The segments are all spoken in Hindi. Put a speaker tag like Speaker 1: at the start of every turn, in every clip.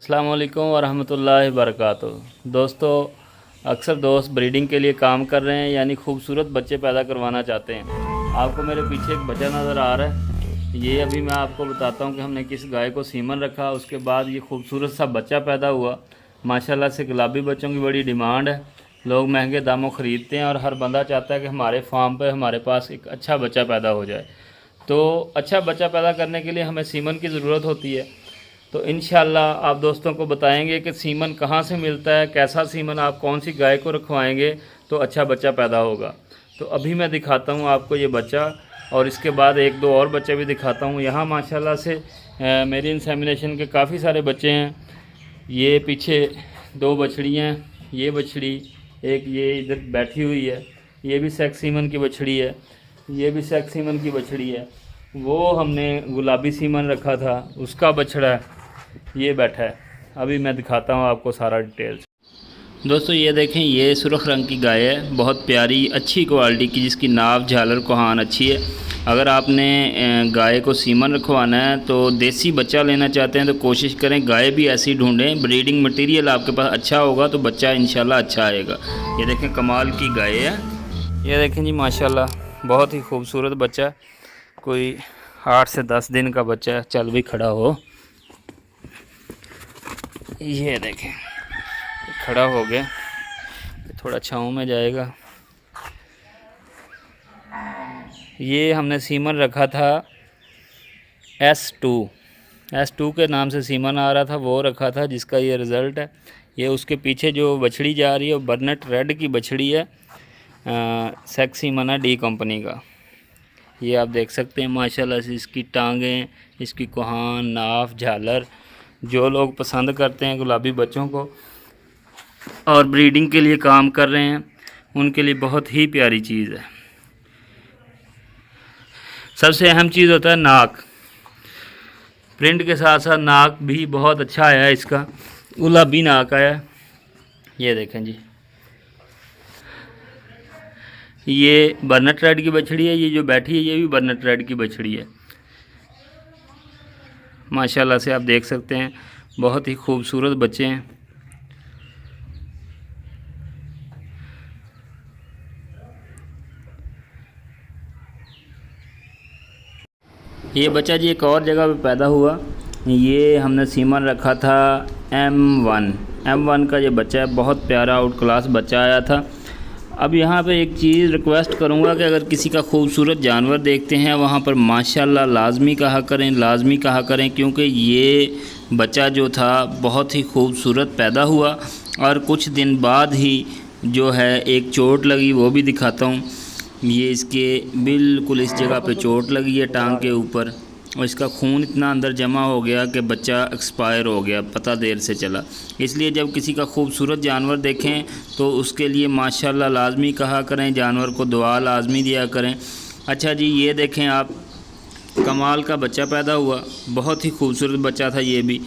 Speaker 1: अस्सलाम वालेकुम वरहमतुल्लाहि वबरकातुहू। दोस्तों, अक्सर दोस्त ब्रीडिंग के लिए काम कर रहे हैं, यानी खूबसूरत बच्चे पैदा करवाना चाहते हैं। आपको मेरे पीछे एक बच्चा नज़र आ रहा है। ये अभी मैं आपको बताता हूँ कि हमने किस गाय को सीमन रखा, उसके बाद ये खूबसूरत सा बच्चा पैदा हुआ। माशाल्लाह से गुलाबी बच्चों की बड़ी डिमांड है, लोग महंगे दामों ख़रीदते हैं और हर बंदा चाहता है कि हमारे फार्म पर हमारे पास एक अच्छा बच्चा पैदा हो जाए। तो अच्छा बच्चा पैदा करने के लिए हमें सीमन की ज़रूरत होती है। तो इंशाल्लाह आप दोस्तों को बताएंगे कि सीमन कहाँ से मिलता है, कैसा सीमन, आप कौन सी गाय को रखवाएंगे तो अच्छा बच्चा पैदा होगा। तो अभी मैं दिखाता हूँ आपको ये बच्चा, और इसके बाद एक दो और बच्चे भी दिखाता हूँ। यहाँ माशाल्लाह से मेरी इंसेमिनेशन के काफ़ी सारे बच्चे हैं। ये पीछे दो बछड़ियाँ हैं, ये बछड़ी एक ये इधर बैठी हुई है, ये भी सेक्स सीमन की बछड़ी है, ये भी सेक्स सीमन की बछड़ी है। वो हमने गुलाबी सीमन रखा था, उसका बछड़ा ये बैठा है। अभी मैं दिखाता हूँ आपको सारा डिटेल्स। दोस्तों ये देखें, ये सुर्ख रंग की गाय है, बहुत प्यारी अच्छी क्वालिटी की, जिसकी नाव झालर कोहान अच्छी है। अगर आपने गाय को सीमन रखवाना है तो देसी बच्चा लेना चाहते हैं तो कोशिश करें गाय भी ऐसी ढूंढें, ब्रीडिंग मटेरियल आपके पास अच्छा होगा तो बच्चा इंशाल्लाह अच्छा आएगा। ये देखें कमाल की गाय है। ये देखें जी माशाल्लाह बहुत ही खूबसूरत बच्चा, कोई 8 से 10 दिन का बच्चा, चल भी खड़ा हो। ये देखें खड़ा हो गया, थोड़ा छाँव में जाएगा। ये हमने सीमन रखा था S2 के नाम से सीमन आ रहा था, वो रखा था, जिसका ये रिज़ल्ट है। ये उसके पीछे जो बछड़ी जा रही है वो बर्नेट रेड की बछड़ी है, सेक्स सीमन है D कंपनी का। ये आप देख सकते हैं माशाल्लाह से इसकी टांगें, इसकी कोहान, नाफ, झालर। जो लोग पसंद करते हैं गुलाबी बच्चों को और ब्रीडिंग के लिए काम कर रहे हैं, उनके लिए बहुत ही प्यारी चीज़ है। सबसे अहम चीज़ होता है नाक। प्रिंट के साथ साथ नाक भी बहुत अच्छा आया है, इसका गुलाबी नाक आया। ये देखें जी, ये बर्नेट रेड की बछड़ी है। ये जो बैठी है ये भी बर्नेट रेड की बछड़ी है। माशाल्लाह से आप देख सकते हैं बहुत ही खूबसूरत बच्चे हैं। ये बच्चा जी एक और जगह पे पैदा हुआ। ये हमने सीमन रखा था M1 का ये बच्चा है, बहुत प्यारा आउट क्लास बच्चा आया था। अब यहाँ पे एक चीज़ रिक्वेस्ट करूँगा कि अगर किसी का खूबसूरत जानवर देखते हैं वहाँ पर माशाल्लाह लाजमी कहा करें, क्योंकि ये बच्चा जो था बहुत ही खूबसूरत पैदा हुआ और कुछ दिन बाद ही जो है एक चोट लगी, वो भी दिखाता हूँ। ये इसके बिल्कुल इस जगह पे चोट लगी है टांग के ऊपर, और इसका खून इतना अंदर जमा हो गया कि बच्चा एक्सपायर हो गया, पता देर से चला। इसलिए जब किसी का खूबसूरत जानवर देखें तो उसके लिए माशाल्लाह लाजमी कहा करें, जानवर को दुआ लाजमी दिया करें। अच्छा जी, ये देखें आप, कमाल का बच्चा पैदा हुआ, बहुत ही खूबसूरत बच्चा था ये भी।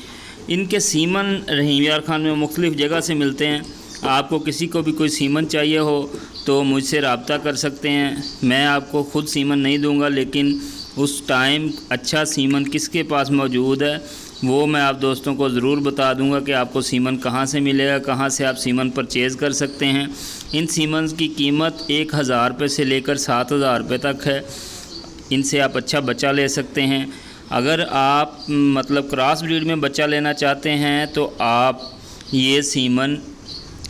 Speaker 1: इनके सीमन रहीम यार खान में मुख्तलिफ़ जगह से मिलते हैं। आपको किसी को भी कोई सीमन चाहिए हो तो मुझसे रब्ता कर सकते हैं। मैं आपको ख़ुद सीमन नहीं दूंगा, लेकिन उस टाइम अच्छा सीमन किसके पास मौजूद है वो मैं आप दोस्तों को ज़रूर बता दूंगा कि आपको सीमन कहाँ से मिलेगा, कहाँ से आप सीमन परचेज़ कर सकते हैं। इन सीमन की कीमत 1000 रुपये से लेकर 7000 रुपये तक है। इनसे आप अच्छा बच्चा ले सकते हैं। अगर आप मतलब क्रॉस ब्रीड में बच्चा लेना चाहते हैं तो आप ये सीमन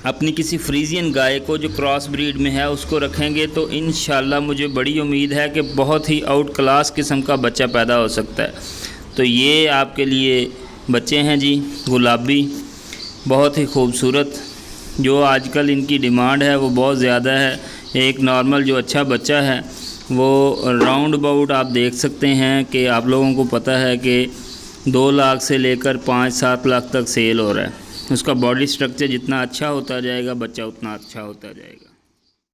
Speaker 1: अपनी किसी फ्रीजियन गाय को जो क्रॉस ब्रीड में है उसको रखेंगे तो इंशाल्लाह मुझे बड़ी उम्मीद है कि बहुत ही आउट क्लास किस्म का बच्चा पैदा हो सकता है। तो ये आपके लिए बच्चे हैं जी गुलाबी, बहुत ही खूबसूरत, जो आजकल इनकी डिमांड है वो बहुत ज़्यादा है। एक नॉर्मल जो अच्छा बच्चा है वो राउंड अबाउट आप देख सकते हैं कि आप लोगों को पता है कि 2 लाख से लेकर 5-7 लाख तक सेल हो रहा है। उसका बॉडी स्ट्रक्चर जितना अच्छा होता जाएगा बच्चा उतना अच्छा होता जाएगा।